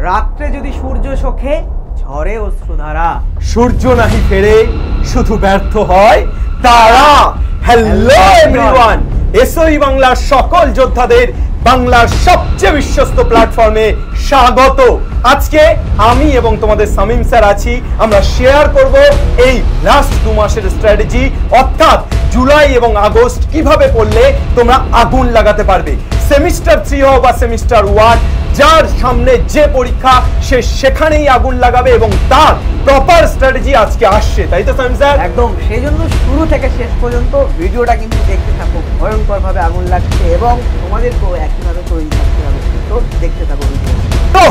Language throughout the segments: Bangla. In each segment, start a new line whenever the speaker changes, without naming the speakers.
রাত্রে যদি সূর্য শোখে ঝরে অশ্রুধারা,
সূর্য নাহি ফেরে শুধু ব্যর্থ হয় তারা। হ্যালো এভরিওয়ান, এসওই বাংলার সকল যোদ্ধাদের বাংলার সবচেয়ে বিশ্বস্ত প্ল্যাটফর্মে স্বাগত। আজকে আমি এবং তোমাদের সামিম স্যার আছি, আমরা শেয়ার করব এই লাস্ট 2 মাসের স্ট্র্যাটেজি, অর্থাৎ জুলাই এবং আগস্ট কিভাবে করলে তোমরা আগুন লাগাতে পারবে। সেমিস্টার 3 হোক বা সেমিস্টার 1, যার সামনে যে পরীক্ষা সে সেখানেই আগুন লাগাবে এবং তার প্রপার স্ট্র্যাটেজি আজকে আসছে, তাই তো সামিম স্যার?
একদম, সেই জন্য শুরু থেকে শেষ পর্যন্ত ভিডিওটা কিন্তু দেখতে থাকো। ভয়ঙ্করভাবে আগুন লাগছে এবং তোমাদেরকেও একইভাবে তৈরি থাকতে হবে, তো দেখতে থাকো ভিডিও।
তো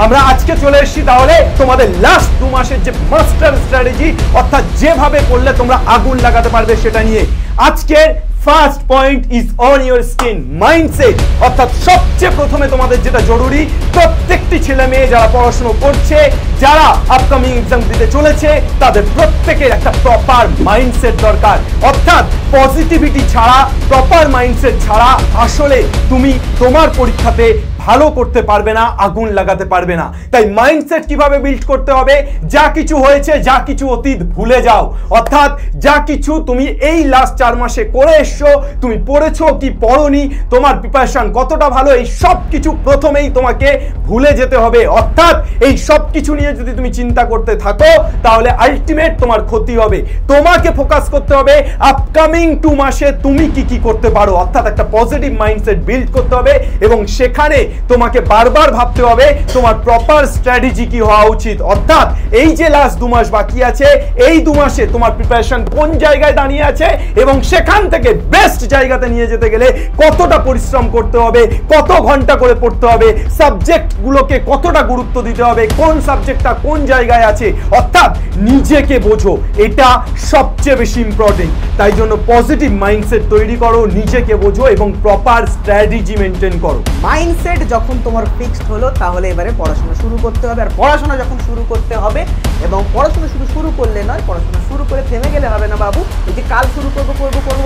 আমরা আজকে চলে এসেছি তাহলে তোমাদের লাস্ট 2 মাসের যে মাস্টার স্ট্র্যাটেজি, অর্থাৎ যেভাবে করলে তোমরা আগুন লাগাতে পারবে সেটা নিয়ে। আজকের first point is on your skin mindset, অর্থাৎ সবচেয়ে প্রথমে তোমাদের যেটা জরুরি, প্রত্যেকটি ছেলে মেয়ে যারা পড়াশোনা করছে, যারা আপকামিং এক্সাম দিতে চলেছে, তাদের প্রত্যেকের একটা প্রপার মাইন্ডসেট দরকার। অর্থাৎ পজিটিভিটি ছাড়া, প্রপার মাইন্ডসেট ছাড়া আসলে তুমি তোমার পরীক্ষাতে ভালো করতে পারবে না, আগুন লাগাতে পারবে না। তাই মাইন্ডসেট কিভাবে বিল্ড করতে হবে, যা কিছু হয়েছে, যা কিছু অতীত ভুলে যাও। অর্থাৎ যা কিছু তুমি এই লাস্ট 4 মাসে করে এসছো, তুমি পড়েছো কি পড়োনি, তোমার প্রিপারেশন কতটা ভালো, এই সব কিছু প্রথমেই তোমাকে ভুলে যেতে হবে। অর্থাৎ এই সব কিছু নিয়ে যদি তুমি চিন্তা করতে থাকো তাহলে আলটিমেট তোমার ক্ষতি হবে। তোমাকে ফোকাস করতে হবে আপকামিং 2 মাসে তুমি কি কি করতে পারো, অর্থাৎ একটা পজিটিভ মাইন্ডসেট বিল্ড করতে হবে এবং সেখানে তোমাকে বারবার ভাবতে হবে তোমার প্রপার স্ট্র্যাটেজি কি হওয়া উচিত। অর্থাৎ এই যে লাস্ট 2 মাস বাকি আছে, এই 2 মাসে তোমার প্রিপারেশন কোন জায়গায় দাঁড়িয়ে আছে এবং সেখান থেকে বেস্ট জায়গাতে নিয়ে যেতে গেলে কতটা পরিশ্রম করতে হবে, কত ঘন্টা করে পড়তে হবে, সাবজেক্টগুলোকে কতটা গুরুত্ব দিতে হবে, কোন সাবজেক্টটা কোন জায়গায় আছে। অর্থাৎ নিজেকে বোঝো, এটা সবচেয়ে বেশি ইম্পর্টেন্ট। তাই জন্য পজিটিভ মাইন্ডসেট তৈরি করো, নিজেকে বোঝো এবং প্রপার স্ট্র্যাটেজি মেনটেন করো।
মাইন্ডসেট যখন তোমার ফিক্সড হলো তাহলে এবারে পড়াশোনা শুরু করতে হবে। আর পড়াশোনা যখন শুরু করতে হবে, এবং পড়াশোনা শুরু করলে নয়, পড়াশোনা শুরু করে থেমে গেলে হবে না বাবু। এই যে কাল শুরু করবো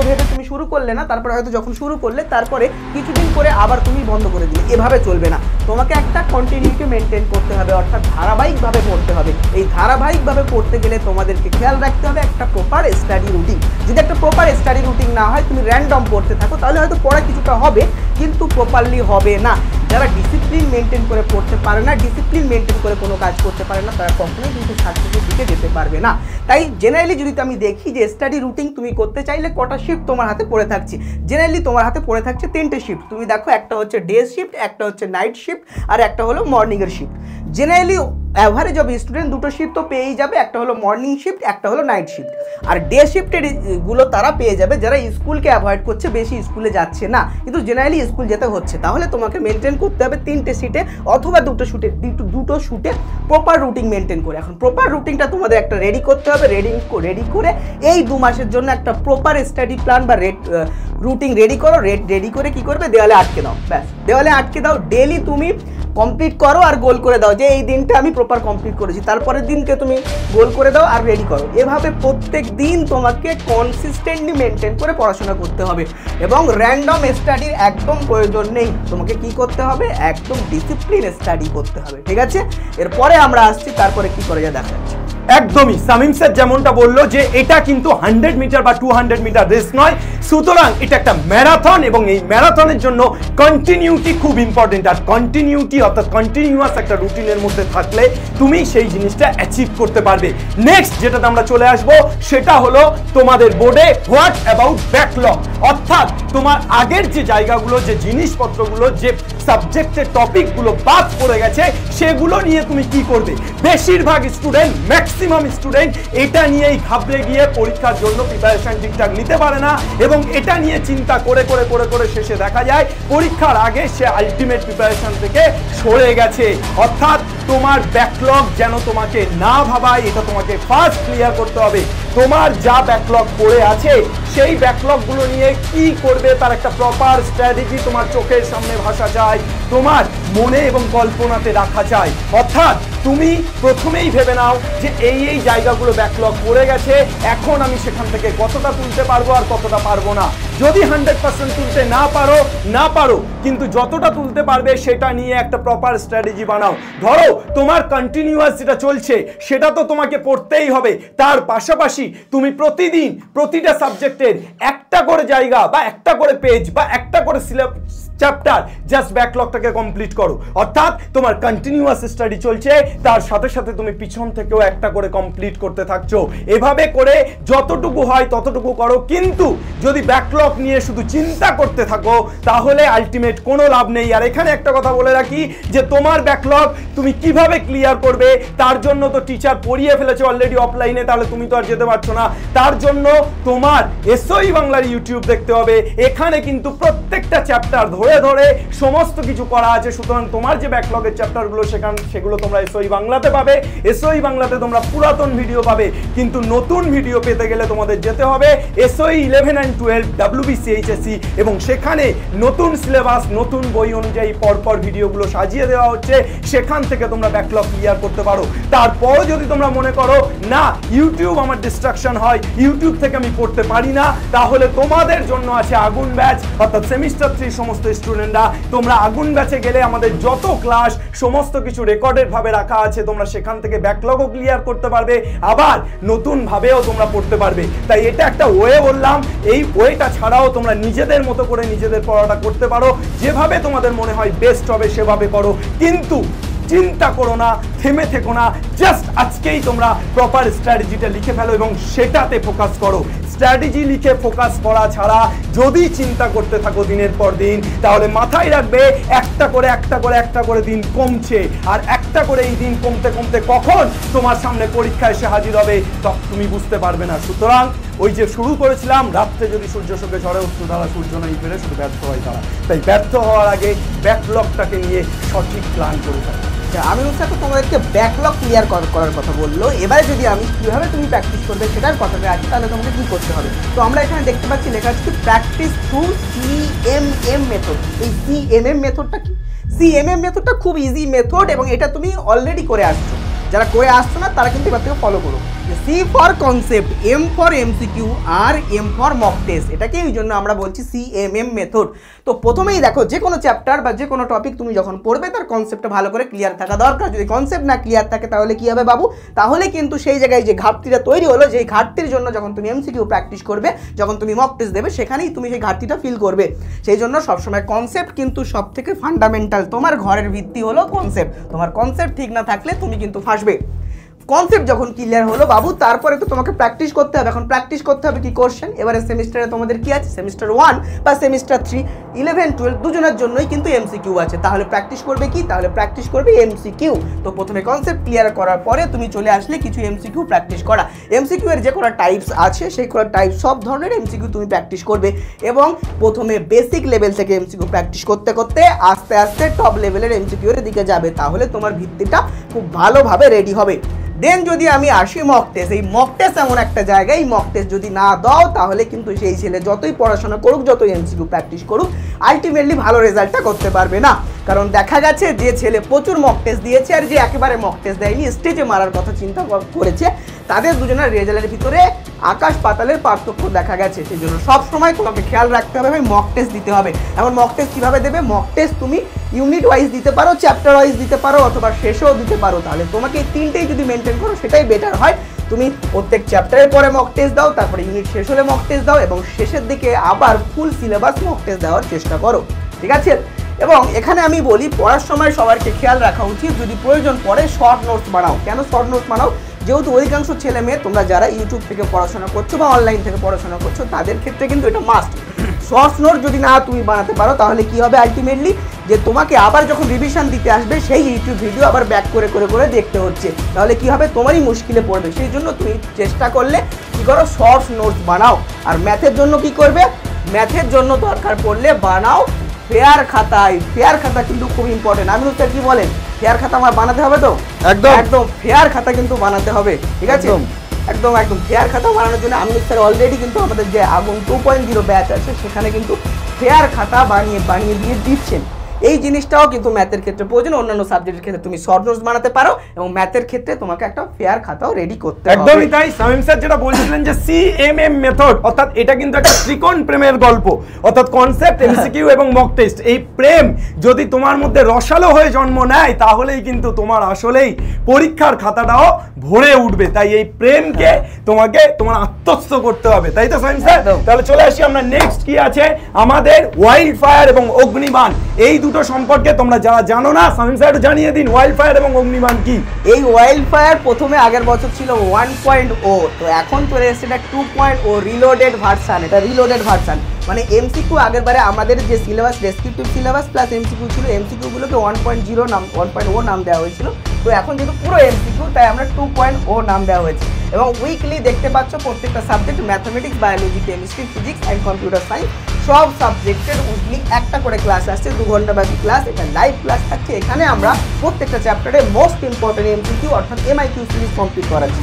ভেবে তুমি শুরু করলে না, তারপরে হয়তো যখন শুরু করলে তারপরে কিছুদিন করে আবার তুমি বন্ধ করে দিলে, এভাবে চলবে না। তোমাকে একটা কন্টিনিউটি মেনটেন করতে হবে, অর্থাৎ ধারাবাহিকভাবে পড়তে হবে। এই ধারাবাহিকভাবে পড়তে গেলে তোমাদেরকে খেয়াল রাখতে হবে একটা প্রপার স্টাডি রুটিন। যদি একটা প্রপার স্টাডি রুটিন না হয়, তুমি র্যান্ডম পড়তে থাকো, তাহলে হয়তো পড়া কিছুটা হবে কিন্তু প্রপারলি হবে না। যারা ডিসিপ্লিন মেনটেন করে পড়তে পারে না, ডিসিপ্লিন মেনটেন করে কোনো কাজ করতে পারে না, তারা কখনোই কিন্তু সাকসেসের দিকে যেতে পারবে না। তাই জেনারেলি যদি আমি দেখি যে স্টাডি রুটিন তুমি করতে চাইলে কটা শিফট তোমার হাতে পড়ে থাকছে, জেনারেলি তোমার হাতে পড়ে থাকছে 3টে শিফট। তুমি দেখো, একটা হচ্ছে ডে শিফট, একটা হচ্ছে নাইট শিফট, আর একটা হলো মর্নিংয়ের shift. Generally average of student 2টো শিফট তো পেয়েই যাবে, একটা হলো মর্নিং শিফট, একটা হলো নাইট শিফট। আর ডে শিফটের গুলো তারা পেয়ে যাবে যারা স্কুলকে অ্যাভয়েড করছে, বেশি স্কুলে যাচ্ছে না কিন্তু জেনারেলি স্কুল যেতে হচ্ছে। তাহলে তোমাকে মেনটেন করতে হবে 3টে শিটে অথবা 2টো শুটে প্রপার রুটিন মেনটেন করে। এখন প্রপার রুটিনটা তোমাদের একটা রেডি করতে হবে। রেডি করে এই 2 মাসের জন্য একটা প্রপার স্টাডি প্ল্যান বা রুটিন রেডি করো। রেডি করে কি করবে, দেওয়ালে আটকে দাও। ব্যাস, দেওয়ালে আটকে দাও। ডেলি তুমি কমপ্লিট করো আর গোল করে দাও যে এই দিনটা আমি প্রপার কমপ্লিট করেছি, তারপরের দিনকে তুমি গোল করে দাও আর রেডি করো। এভাবে প্রত্যেক দিন তোমাকে কনসিস্টেন্টলি মেনটেন করে পড়াশোনা করতে হবে এবং র্যান্ডম স্টাডির একদম প্রয়োজন নেই। তোমাকে কি করতে হবে, একদম ডিসিপ্লিন স্টাডি করতে হবে, ঠিক আছে? এরপরে আমরা আসছি তারপরে কি করে যা দেখা যাচ্ছে।
একদমই সামিম স্যার যেমনটা বললো যে এটা কিন্তু 100 মিটার বা 200 মিটার রেস নয়, সুতরাং এটা একটা ম্যারাথন এবং এই ম্যারাথনের জন্য কন্টিনিউটি খুব ইম্পর্টেন্ট। আর কন্টিনিউটি অর্থাৎ কন্টিনিউয়াস একটা রুটিনের মধ্যে থাকলে তুমি সেই জিনিসটা অ্যাচিভ করতে পারবে। নেক্সট যেটাতে আমরা চলে আসব সেটা হলো তোমাদের বোর্ডে হোয়াট অ্যাবাউট ব্যাকলগ, অর্থাৎ তোমার আগের যে জায়গাগুলো, যে জিনিসপত্রগুলো, যে সাবজেক্টের টপিকগুলো বাদ পড়ে গেছে সেগুলো নিয়ে তুমি কি করবে। বেশিরভাগ স্টুডেন্ট, ম্যাক্সিমাম স্টুডেন্ট এটা নিয়েই ঘাবড়ে গিয়ে পরীক্ষার জন্য প্রিপারেশন ঠিকঠাক নিতে পারে না এবং এটা নিয়ে চিন্তা করে করে করে করে শেষে দেখা যায় পরীক্ষার আগে সে আলটিমেট প্রিপারেশন থেকে সরে গেছে। অর্থাৎ তোমার ব্যাকলগ যেন তোমাকে না ভাবায়, এটা তোমাকে ফার্স্ট ক্লিয়ার করতে হবে। তোমার যা ব্যাকলগ পড়ে আছে সেই ব্যাকলগগুলো নিয়ে কি করবে তার একটা প্রপার স্ট্র্যাটেজি তোমার চোখের সামনে ভাসা যায়, তোমার মনে এবং কল্পনাতে রাখা যায়। অর্থাৎ তুমি প্রথমেই ভেবে নাও যে এই জায়গাগুলো ব্যাকলগ পড়ে গেছে, এখন আমি সেখান থেকে কতটা তুলতে পারবো আর কতটা পারবো না। যদি 100% তুলতে না পারো কিন্তু যতটা তুলতে পারবে সেটা নিয়ে একটা প্রপার স্ট্র্যাটেজি বানাও। ধরো তোমার কন্টিনিউয়াস যেটা চলছে সেটা তো তোমাকে পড়তেই হবে, তার পাশাপাশি তুমি প্রতিদিন প্রতিটা সাবজেক্টের একটা করে জায়গা বা একটা করে পেজ বা একটা করে চ্যাপ্টার জাস্ট ব্যাকলগটাকে কমপ্লিট করো। অর্থাৎ তোমার কন্টিনিউয়াস স্টাডি চলছে, তার সাথে সাথে তুমি পিছন থেকেও একটা করে কমপ্লিট করতে থাকছো। এভাবে করে যতটুকু হয় ততটুকু করো, কিন্তু যদি ব্যাকলগ নিয়ে শুধু চিন্তা করতে থাকো তাহলে আলটিমেট কোনো লাভ নেই। আর এখানে একটা কথা বলে রাখি যে তোমার ব্যাকলগ তুমি কিভাবে ক্লিয়ার করবে তার জন্য তো টিচার পড়িয়ে ফেলেছে অলরেডি অফলাইনে, তাহলে তুমি তো আর যেতে পারছো না। তার জন্য তোমার এসওই বাংলার ইউটিউব দেখতে হবে, এখানে কিন্তু প্রত্যেকটা চ্যাপ্টার ধরে ধরে সমস্ত কিছু করা আছে। সুতরাং তোমার যে ব্যাকলগের চ্যাপ্টারগুলো সেগুলো তোমরা এসওই বাংলাতে পাবে, এসওই বাংলাতে তোমরা পুরাতন ভিডিও পাবে। কিন্তু নতুন ভিডিও পেতে গেলে তোমাদের যেতে হবে এসওই 11 and 12 WBCHSE, এবং সেখানে নতুন সিলেবাস নতুন বই অনুযায়ী পরপর ভিডিওগুলো সাজিয়ে দেওয়া হচ্ছে, সেখান থেকে তোমরা ব্যাকলগ ক্লিয়ার করতে পারো। তারপরও যদি তোমরা মনে করো না ইউটিউব আমার ডিস্ট্রাকশন হয়, ইউটিউব থেকে আমি পড়তে পারি না, তাহলে তোমাদের জন্য আছে আগুন ব্যাচ। অর্থাৎ সেমিস্টার 3 সমস্ত স্টুডেন্টরা তোমরা আগুন ব্যাচে গেলে আমাদের যত ক্লাস সমস্ত কিছু রেকর্ডেড ভাবে রাখা আছে, তোমরা সেখান থেকে ব্যাকলগও ক্লিয়ার করতে পারবে, আবার নতুন ভাবেও তোমরা পড়তে পারবে। তাই এটা একটা ওয়ে বললাম, এই ওয়েটা ছাড়াও তোমরা নিজেদের মতো করে নিজেদের পড়াটা করতে পারো, যেভাবে তোমাদের মনে হয় বেস্ট হবে সেভাবে করো। কিন্তু চিন্তা করো না, থেমে থেকো না, জাস্ট আজকেই তোমরা প্রপার স্ট্র্যাটেজিটা লিখে ফেলো এবং সেটাতে ফোকাস করো। স্ট্র্যাটেজি লিখে ফোকাস করা ছাড়া যদি চিন্তা করতে থাকো দিনের পর দিন, তাহলে মাথায় রাখবে একটা করে দিন কমছে, আর একটা করে এই দিন কমতে কমতে কখন তোমার সামনে পরীক্ষা এসে হাজির হবে তখন তুমি বুঝতে পারবে না। সুতরাং ওই যে শুরু করেছিলাম, রাত্রে যদি সূর্য সঙ্গে ঝড়ে উঠতো তারা সূর্য নাই ফেরে, শুধু ব্যর্থ হয় তারা। তাই ব্যর্থ হওয়ার আগে ব্যাকলগটাকে নিয়ে সঠিক প্ল্যান করে থাকে।
আমি হচ্ছে তো তোমাদেরকে ব্যাকলগ ক্লিয়ার করার কথা বললো। এবারে যদি আমি কিভাবে তুমি প্র্যাকটিস করবে সেটার কথাটা আছে, তাহলে তোমাকে কি করতে হবে। তো আমরা এখানে দেখতে পাচ্ছি লেখা আছে প্র্যাকটিস থ্রু CMM মেথড। এই CMM মেথডটা কি? CMM মেথডটা খুব ইজি মেথড এবং এটা তুমি অলরেডি করে আসছো। যারা করে আসছো না তারা কিন্তু এবার থেকে ফলো করো। C for concept, M for MCQ আর M ফর মক টেস্ট। এটাকে এই জন্য আমরা বলছি CMM মেথড। তো প্রথমেই দেখো যে কোনো চ্যাপ্টার বা যে কোনো টপিক তুমি যখন পড়বে তার কনসেপ্টটা ভালো করে ক্লিয়ার থাকা দরকার। যদি কনসেপ্ট না ক্লিয়ার থাকে তাহলে কি হবে বাবু, তাহলে কিন্তু সেই জায়গায় যে ঘাটতিটা তৈরি হলো, যেই ঘাটতির জন্য যখন তুমি MCQ প্র্যাকটিস করবে, যখন তুমি মক টেস্ট দেবে, সেখানেই তুমি সেই ঘাটতিটা ফিল করবে। সেই জন্য সবসময় কনসেপ্ট কিন্তু সব থেকে ফান্ডামেন্টাল। তোমার ঘরের ভিত্তি হলো কনসেপ্ট। তোমার কনসেপ্ট ঠিক না থাকলে তুমি কিন্তু ফাঁসবে। কনসেপ্ট যখন ক্লিয়ার হলো বাবু, তারপরে তো তোমাকে প্র্যাকটিস করতে হবে। এখন প্র্যাকটিস করতে হবে কি কোশ্চেন। এবারে সেমিস্টারে তোমাদের কি আছে, সেমিস্টার 1 বা সেমিস্টার 3, 11, 12 দুজনের জন্যই কিন্তু MCQ আছে। তাহলে প্র্যাকটিস করবে কি, তাহলে প্র্যাকটিস করবে MCQ। তো প্রথমে কনসেপ্ট ক্লিয়ার করার পরে তুমি চলে আসলে কিছু MCQ প্র্যাকটিস করা। MCQ এর যে কোনো টাইপস আছে সেই কোনো টাইপ সব ধরনের MCQ তুমি প্র্যাকটিস করবে, এবং প্রথমে বেসিক লেভেল থেকে MCQ প্র্যাকটিস করতে করতে আস্তে আস্তে টপ লেভেলের MCQ এর দিকে যাবে। তাহলে তোমার ভিত্তিটা খুব ভালোভাবে রেডি হবে। দেন যদি আমি আসি মক টেস্ট, এই মক টেস্ট এমন একটা জায়গা, এই মক টেস্ট যদি না দাও তাহলে কিন্তু সেই ছেলে যতই পড়াশোনা করুক, যতই MCQ প্র্যাকটিস করুক, আলটিমেটলি ভালো রেজাল্টটা করতে পারবে না। কারণ দেখা গেছে যে ছেলে প্রচুর মক টেস্ট দিয়েছে আর যে একেবারে মক টেস্ট দেয়নি, স্টেজে মারার কথা চিন্তা করেছে, তাদের দুজনের রেজাল্টের ভিতরে আকাশ পাতালের পার্থক্য দেখা গেছে। সেই জন্য সবসময় তোমাকে খেয়াল রাখতে হবে ভাই, মক টেস্ট দিতে হবে। এমন মক টেস্ট কীভাবে দেবে, মক টেস্ট তুমি ইউনিট ওয়াইজ দিতে পারো, চ্যাপ্টার ওয়াইজ দিতে পারো, অথবা শেষেও দিতে পারো। তাহলে তোমাকে এই তিনটেই যদি মেনটেন করো সেটাই বেটার হয়। তুমি প্রত্যেক চ্যাপ্টারের পরে মক টেস্ট দাও, তারপরে ইউনিট শেষ হলে মক টেস্ট দাও, এবং শেষের দিকে আবার ফুল সিলেবাস মক টেস্ট দেওয়ার চেষ্টা করো, ঠিক আছে। এবং এখানে আমি বলি পড়ার সময় সবাইকে খেয়াল রাখা উচিত, যদি প্রয়োজন পড়ে শর্ট নোটস বানাও। কেন শর্ট নোটস বানাও? যেহেতু অধিকাংশ ছেলে মেয়ে তোমরা যারা ইউটিউব থেকে পড়াশোনা করছো বা অনলাইন থেকে পড়াশোনা করছো, তাদের ক্ষেত্রে কিন্তু এটা মাস্ট। শর্টস নোট যদি না তুমি বানাতে পারো তাহলে কি হবে আলটিমেটলি, যে তোমাকে আবার যখন রিভিশন দিতে আসবে সেই ইউটিউব ভিডিও আবার ব্যাক করে করে করে দেখতে হচ্ছে। তাহলে কি হবে, তোমারই মুশকিলে পড়বে। সেই জন্য তুমি চেষ্টা করলে কি করো, শর্টস নোটস বানাও। আর ম্যাথের জন্য কি করবে, ম্যাথের জন্য দরকার পড়লে বানাও ফেয়ার খাতায়। ফেয়ার খাতা কিন্তু খুব ইম্পর্টেন্ট। আমি হচ্ছে কি বলেন, ফেয়ার খাতা আমার বানাতে হবে তো, একদম একদম ফেয়ার খাতা কিন্তু বানাতে হবে, ঠিক আছে। একদম একদম ফেয়ার খাতা বানানোর জন্য আমি স্যার অলরেডি কিন্তু আমাদের যে আগুন 2.0 ব্যাচ আছে সেখানে কিন্তু ফেয়ার খাতা বানিয়ে দিয়ে দিচ্ছেন। এই জিনিসটাও কিন্তু ম্যাথের ক্ষেত্রে প্রয়োজন, অন্যান্য সাবজেক্টের ক্ষেত্রে তুমি শর্ট নোটস বানাতে পারো এবং ম্যাথের ক্ষেত্রে তোমাকে একটা ফেয়ার খাতাও রেডি করতে হবে।
একদমই তাই। শামীম স্যার যেটা বলছিলেন যে সিএমএম মেথড, অর্থাৎ এটা কিন্তু একটা ত্রিকোণ প্রেমের গল্প, অর্থাৎ কনসেপ্ট, এমসিকিউ এবং মক টেস্ট। এই প্রেম যদি তোমার মধ্যে রসালো হয়ে জন্ম নেয় তাহলেই কিন্তু তোমার আসলেই পরীক্ষার খাতাটাও ভরে উঠবে। তাই এই প্রেমকে তোমাকে তোমার আত্মস্থ করতে হবে, তাই তো শামীম স্যার? তাহলে চলে আসি আমরা নেক্সট কি আছে আমাদের, ওয়াইল্ড ফায়ার এবং অগ্নিবাণ। এই দুটো সম্পর্কে তোমরা যারা জানো না, শামীম স্যার একটু জানিয়ে দিন ওয়াইল্ড ফায়ার এবং অগ্নিবাণ কি।
এই ওয়াইল্ড ফায়ার প্রথমে আগের বছর ছিল 1.0, তো এখন চলে এসেছে এটা 2.0 রিলোডেড ভার্সন। এটা রিলোডেড ভার্সন মানে এমসিকিউ আগের বারে আমাদের যে syllabus descriptive syllabus plus MCQ ছিল, এমসিকিউ গুলোকে 1.0 নাম দেওয়া হয়েছিল, তো এখন যেহেতু পুরো এমসিকিউ তাই আমরা 2.0 নাম দেওয়া হয়েছে। এবং উইকলি দেখতে পাচ্ছ প্রত্যেকটা subject mathematics, biology, chemistry, physics and computer science সব সাবজেক্টের উইকলি একটা করে ক্লাস আসছে, 2 ঘন্টা ব্যাপী ক্লাস। এটা লাইভ ক্লাস থাকছে। এখানে আমরা প্রত্যেকটা চ্যাপ্টারে মোস্ট ইম্পর্টেন্ট এমসিকিউ অর্থাৎ এমআইকিউ সিরিজ কমপ্লিট করাচ্ছি।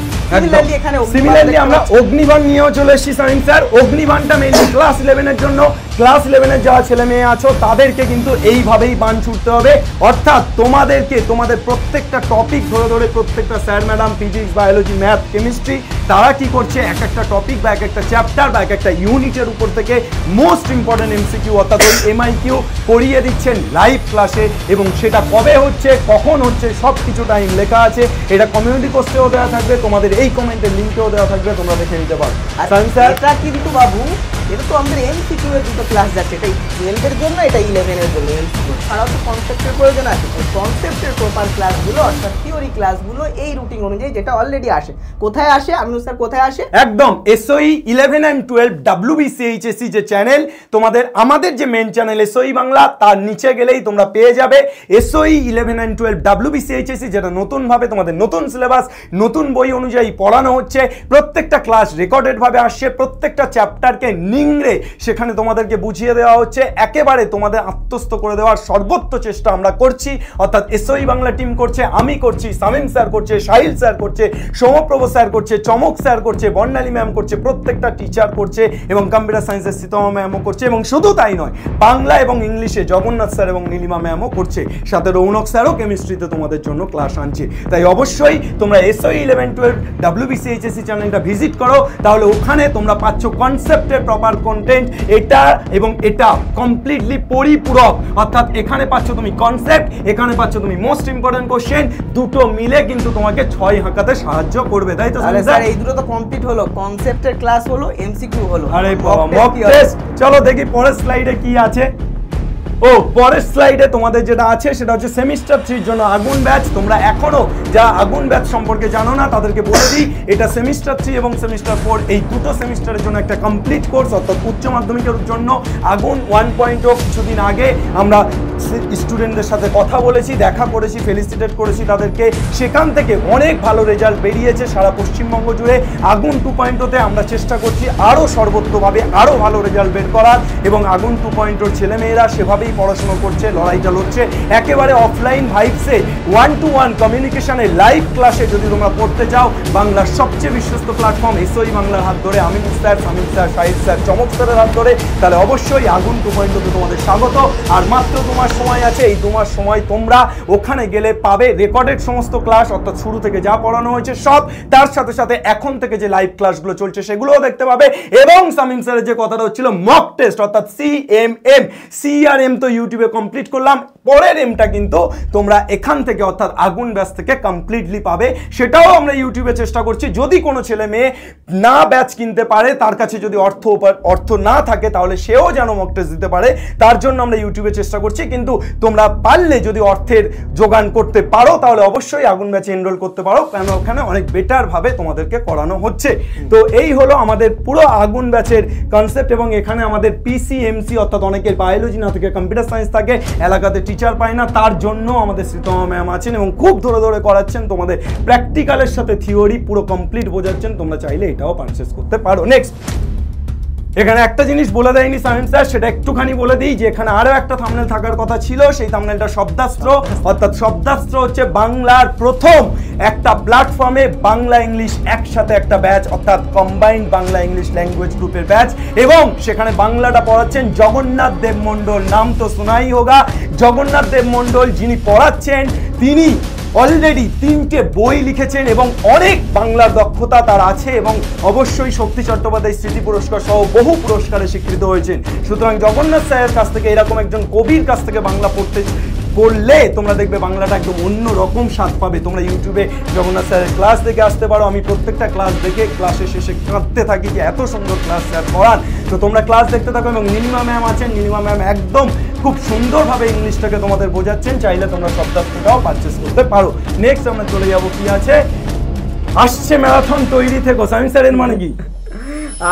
সিমিলারলি আমরা অগ্নিবাণ নিয়েও চলে এসেছি শামীম স্যার। অগ্নিবাণটা মেইনলি ক্লাস 11 এর জন্য। ক্লাস 11 এর যারা ছেলে মেয়ে আছো তাদেরকে কিন্তু এইভাবেই বাণ ছুটতে হবে, অর্থাৎ তোমাদেরকে তোমাদের প্রত্যেকটা টপিক ধরে ধরে প্রত্যেকটা sir madam physics, biology, math, chemistry তারা কি করছে এক একটা টপিক বা এক একটা চ্যাপ্টার বা এক একটা ইউনিটের উপর থেকে মোস্ট ইম্পর্টেন্ট এমসিকিউ অর্থাৎ ওই এমআইকিউ করিয়ে দিচ্ছেন লাইভ ক্লাসে। এবং সেটা কবে হচ্ছে, কখন হচ্ছে, সব কিছু টাইম লেখা আছে। এটা কমিউনিটি পোস্টেও দেওয়া থাকবে, তোমাদের এই কমেন্টের লিঙ্কেও দেওয়া থাকবে, তোমরা দেখে নিতে পারো।
এটা কিন্তু বাবু এটা তো আমাদের এমসিকিউ এর দুটো ক্লাস যাচ্ছে, এটা 12 এর জন্য, এটা 11 এর জন্য। এমসিকিউ ছাড়াও তো কনসেপ্টের প্রয়োজন আছে। কনসেপ্টের প্রপার ক্লাসগুলো অর্থাৎ থিওরি ক্লাসগুলো এই রুটিন অনুযায়ী যেটা অলরেডি আসে। কোথায় আসে আমি স্যার, কোথায় আসে?
একদম এসওই 11 and 12 WBCHSC যে চ্যানেল তোমাদের, আমাদের যে মেন চ্যানেল এসওই বাংলা, তার নিচে গেলেই তোমরা পেয়ে যাবে এসওই 11 and 12 WBCHSC, যেটা নতুন ভাবে তোমাদের নতুন সিলেবাস নতুন বই অনুযায়ী পড়ানো হচ্ছে। প্রত্যেকটা ক্লাস রেকর্ডেড ভাবে আসছে, প্রত্যেকটা চ্যাপ্টারকে নিংড়ে সেখানে তোমাদেরকে বুঝিয়ে দেওয়া হচ্ছে। একেবারে তোমাদের আত্মস্থ করে দেওয়ার সর্বোচ্চ চেষ্টা আমরা করছি, অর্থাৎ এসওই বাংলা টিম করছে, আমি করছি, শামীম স্যার করছে, সাহিল স্যার করছে, সৌমপ্রভ স্যার করছে, চমক স্যার করছে, বর্ণালী ম্যাম করছে, প্রত্যেকটা টিচার করছে এবং কম্পিউটার সায়েন্সের সীতমা ম্যামও করছে। এবং শুধু তাই নয়, বাংলা এবং ইংলিশে জগন্নাথ স্যার এবং নীলিমা ম্যামও করছে, সাথে রৌনক স্যারও কেমিস্ট্রিতে তোমাদের জন্য ক্লাস আনছে। তাই অবশ্যই তোমরা এসওই 11-12 WBCHSC চ্যানেলটা ভিজিট করো, তাহলে ওখানে তোমরা পাচ্ছ কনসেপ্টের প্রপার কন্টেন্ট, এটা এবং এটা কমপ্লিটলি পরিপূরক। অর্থাৎ এখানে পাচ্ছ তুমি কনসেপ্ট, এখানে পাচ্ছ তুমি মোস্ট ইম্পর্টেন্ট কোশ্চেন, দুটো মিলে কিন্তু তোমাকে 6 হাঁকাতে সাহায্য করবে, তাই তো
স্যার? এই দুটো তো কমপ্লিট হলো, কনসেপ্টের ক্লাস হলো, এমসিকিউ হলো।
আরে বাবা, মক টেস্ট। চলো দেখি পরের স্লাইডে কি আছে। ও পরের স্লাইডে তোমাদের যেটা আছে সেটা হচ্ছে সেমিস্টার 3 জন্য আগুন ব্যাচ। তোমরা এখনো যারা আগুন ব্যাচ সম্পর্কে জানো না তাদেরকে বলে দিই, এটা সেমিস্টার 3 এবং সেমিস্টার 4 এই দুটো সেমিস্টারের জন্য একটা কমপ্লিট কোর্স, অর্থাৎ উচ্চ মাধ্যমিকের জন্য আগুন 1.0। কিছুদিন আগে আমরা স্টুডেন্টদের সাথে কথা বলেছি, দেখা করেছি, ফেলিসিটেট করেছি তাদেরকে, সেখান থেকে অনেক ভালো রেজাল্ট বেরিয়েছে সারা পশ্চিমবঙ্গ জুড়ে। আগুন 2.0-তে আমরা চেষ্টা করছি আরও সর্বোত্তভাবে আরও ভালো রেজাল্ট বের করার, এবং আগুন 2.0 ছেলেমেয়েরা সেভাবেই পড়াশোনা করছে, লড়াইটা লড়ছে একেবারে অফলাইন ভাইবসে, 1-to-1 কমিউনিকেশনে লাইভ ক্লাসে যদি তোমরা পড়তে চাও, বাংলার সবচেয়ে বিশ্বস্ত প্ল্যাটফর্ম এসওই বাংলার হাত ধরে, আমি স্যার, শামীম স্যার, সাহিদ স্যার, চমক স্যারের হাত ধরে, তাহলে অবশ্যই আগুন 2.0-তে তোমাদের স্বাগত। আর মাত্র 2 মাস সময় আছে, এই 2 মাস সময় তোমরা ওখানে গেলে পাবে রেকর্ডেড সমস্ত ক্লাস, অর্থাৎ শুরু থেকে যা পড়ানো হয়েছে সব, তার সাথে সাথে এখন থেকে যে লাইভ ক্লাসগুলো চলছে সেগুলোও দেখতে পাবে। এবং শামীম স্যারের যে কথাটা হচ্ছিল মক টেস্ট, অর্থাৎ সিএমএম, সিআরএম তো ইউটিউবে কমপ্লিট করলাম, পরের এমটা কিন্তু তোমরা এখান থেকে অর্থাৎ আগুন ব্যাচ থেকে কমপ্লিটলি পাবে, সেটাও আমরা ইউটিউবে চেষ্টা করছি। যদি কোনো ছেলে মেয়ে না ব্যাচ কিনতে পারে, তার কাছে যদি অর্থ না থাকে, তাহলে সেও যেন মক টেস্ট দিতে পারে, তার জন্য আমরা ইউটিউবে চেষ্টা করছি। কিন্তু তোমরা পারলে যদি অর্থের যোগান করতে পারো তাহলে অবশ্যই আগুন ব্যাচে এনরোল করতে পারো, কেন ওখানে অনেক বেটার ভাবে তোমাদেরকে করানো হচ্ছে। তো এই হলো আমাদের পুরো আগুন ব্যাচের কনসেপ্ট। এবং এখানে আমাদের পিসিএমসি অর্থাৎ অনেকের বায়োলজি না থেকে কম্পিউটার সায়েন্স থাকে, এলাকাতে টিচার পায় না, তার জন্য আমাদের সীতমা ম্যাম আছেন এবং খুব ধরে ধরে করাচ্ছেন, তোমাদের প্র্যাকটিক্যালের সাথে থিওরি পুরো কমপ্লিট বোঝাচ্ছেন। তোমরা চাইলে এটাও পারচেস করতে পারো। নেক্সট, এখানে একটা জিনিস বলে দেয়নি শামীম স্যার, সেটা একটুখানি বলে দিই যে এখানে আরো একটা থাম্বনেল থাকার কথা ছিল, সেই থাম্বনেলটা শব্দাস্ত্র, অর্থাৎ শব্দাস্ত্র হচ্ছে বাংলার প্রথম একটা প্ল্যাটফর্মে বাংলা ইংলিশ একসাথে একটা ব্যাচ, অর্থাৎ কম্বাইন্ড বাংলা ইংলিশ ল্যাঙ্গুয়েজ গ্রুপের ব্যাচ, এবং সেখানে বাংলাটা পড়াচ্ছেন জগন্নাথ দেব মণ্ডল। নাম তো শোনাই হোগা। জগন্নাথ দেব মণ্ডল যিনি পড়াচ্ছেন তিনি অলরেডি 3টে বই লিখেছেন এবং অনেক বাংলার দক্ষতা তার আছে, এবং অবশ্যই শক্তি চট্টোপাধ্যায় স্মৃতি পুরস্কার সহ বহু পুরস্কারে স্বীকৃত হয়েছেন। সুতরাং জগন্নাথ স্যারের কাছ থেকে, এরকম একজন কবির কাছ থেকে বাংলা পড়লে তোমরা দেখবে বাংলাটা একদম অন্য রকম স্বাদ পাবে। তোমরা ইউটিউবে জগন্নাথ স্যারের ক্লাস দেখে আসতে পারো। আমি প্রত্যেকটা ক্লাস দেখে ক্লাসের শেষে কাঁদতে থাকি যে এত সুন্দর ক্লাস স্যার পড়ান। তো তোমরা ক্লাস দেখতে থাকো। এবং নীলিমা ম্যাম আছেন, নীলিমা ম্যাম একদম খুব সুন্দরভাবে ইংলিশটাকে তোমাদের বোঝাচ্ছেন। চাইলে তোমরা শব্দার্থটাও পারচেস করতে পারো। নেক্সট আমরা চলে যাবো, কি আছে, আসছে ম্যারাথন তৈরি থেকো। সামিন স্যারের মানে কি?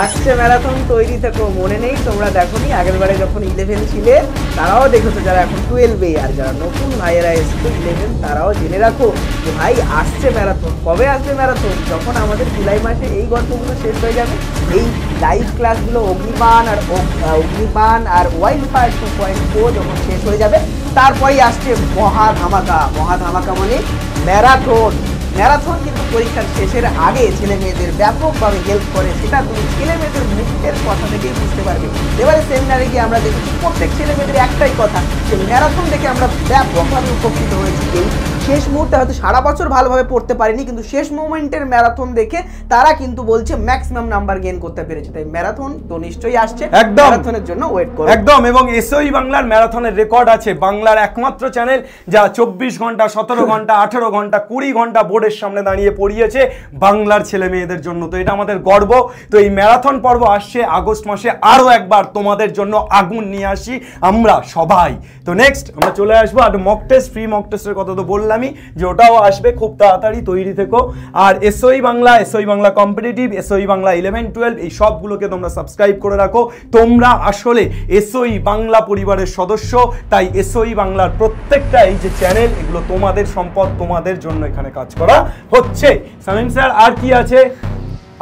আসছে ম্যারাথন তৈরি থেকো মনে নেই? তোমরা দেখোনি আগের বারে যখন 11 ছিলে তারাও দেখেছো, যারা এখন 12-এ, আর যারা নতুন ভাইয়েরা এসছে 11 তারাও জেনে রাখো যে ভাই আসছে ম্যারাথন। কবে আসবে ম্যারাথন? যখন আমাদের জুলাই মাসে এই গল্পগুলো শেষ হয়ে যাবে, এই লাইভ ক্লাসগুলো অগ্নিবাণ আর ওয়াইল্ড ফায়ার 2.0 যখন শেষ হয়ে যাবে, তারপরেই আসছে মহা ধামাকা। মহা ধামাকা মানে ম্যারাথন। ম্যারাথন কিন্তু পরীক্ষার শেষের আগে ছেলে মেয়েদের ব্যাপকভাবে হেল্প করে, সেটা তুমি ছেলে মেয়েদের মুখের কথা থেকেই বুঝতে পারবে। এবারে সেমিনারে গিয়ে আমরা দেখেছি প্রত্যেক ছেলে মেয়েদের একটাই কথা, যে ম্যারাথন দেখে আমরা ব্যাপকভাবে উপকৃত হয়েছি। এই শেষ মুহূর্তে হয়তো সারা বছর ভালোভাবে পড়তে পারিনি, কিন্তু শেষ মোমেন্টের ম্যারাথন দেখে তারা কিন্তু বলছে ম্যাক্সিমাম নাম্বার গেইন করতে পেরেছে। তাই ম্যারাথন তো নিশ্চয়ই আসছে, ম্যারাথনের জন্য ওয়েট করো
একদম। এবং এসওই বাংলার ম্যারাথনের রেকর্ড আছে। বাংলার একমাত্র চ্যানেল যা 24 ঘন্টা, 17 ঘন্টা, 18 ঘন্টা, 20 ঘন্টা বোর্ডের সামনে দাঁড়িয়ে পড়িয়েছে বাংলার ছেলে মেয়েদের জন্য। তো এটা আমাদের গর্ব। তো এই ম্যারাথন পর্ব আসছে আগস্ট মাসে, আরো একবার তোমাদের জন্য আগুন নিয়ে আসি আমরা সবাই। তো নেক্সট আমরা চলে আসবো আর মক টেস্ট, ফ্রি মক টেস্টের কথা তো বললামই যে ওটাও আসবে খুব তাড়াতাড়ি, তৈরি থেকো। আর SOE Bangla competitive, SOE Bangla 11-12 এই সবগুলোকে তোমরা সাবস্ক্রাইব করে রাখো। তোমরা আসলে এসওই বাংলা পরিবারের সদস্য, তাই এসওই বাংলার প্রত্যেকটা এই যে চ্যানেল, এগুলো তোমাদের সম্পদ, তোমাদের জন্য এখানে কাজ করা হচ্ছে। সামিম স্যার আর কি আছে?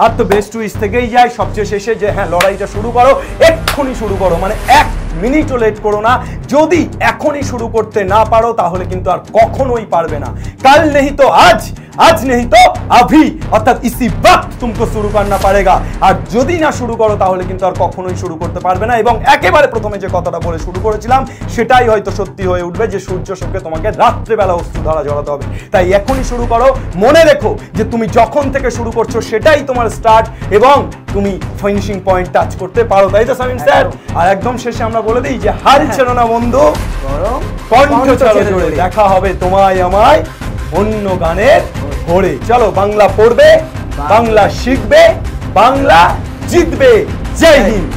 আর তো বেস্ট টুইস থেকেই যায় সবচেয়ে শেষে, যে হ্যাঁ লড়াইটা শুরু করো, এক্ষুনি শুরু করো, মানে 1 মিনিটও লেট করো না। যদি এখনই শুরু করতে না পারো তাহলে কিন্তু আর কখনোই পারবে না। কাল নেই তো আজ, आज नहीं तो अभी, অর্থাৎ इसी वक्त तुमको शुरू करना पड़ेगा। আর যদি না শুরু করো তাহলে কিন্তু আর কখনোই শুরু করতে পারবে না। এবং একেবারে প্রথমে যে কথাটা বলে শুরু করেছিলাম সেটাই হয়তো সত্যি হয়ে উঠবে, যে সূর্য সঙ্গে তোমাকে রাত্রেবেলা অস্ত্র ধারা জ্বালাতে হবে। তাই এখনই শুরু করো। মনে রেখো যে তুমি যখন থেকে শুরু করছো সেটাই তোমার স্টার্ট, এবং তুমি ফিনিশিং পয়েন্ট টাচ করতে পারো। তাই তো সামিন স্যার? আর একদম শেষে আমরা বলে দিই যে হাল ছেড়ো না বন্ধু, কণ্ঠ ছাড়ো জোরে। দেখা হবে তোমায় আমায় অন্য গানের ঘোরে। চলো বাংলা পড়বে, বাংলা শিখবে, বাংলা জিতবে। জয় হিন্দ।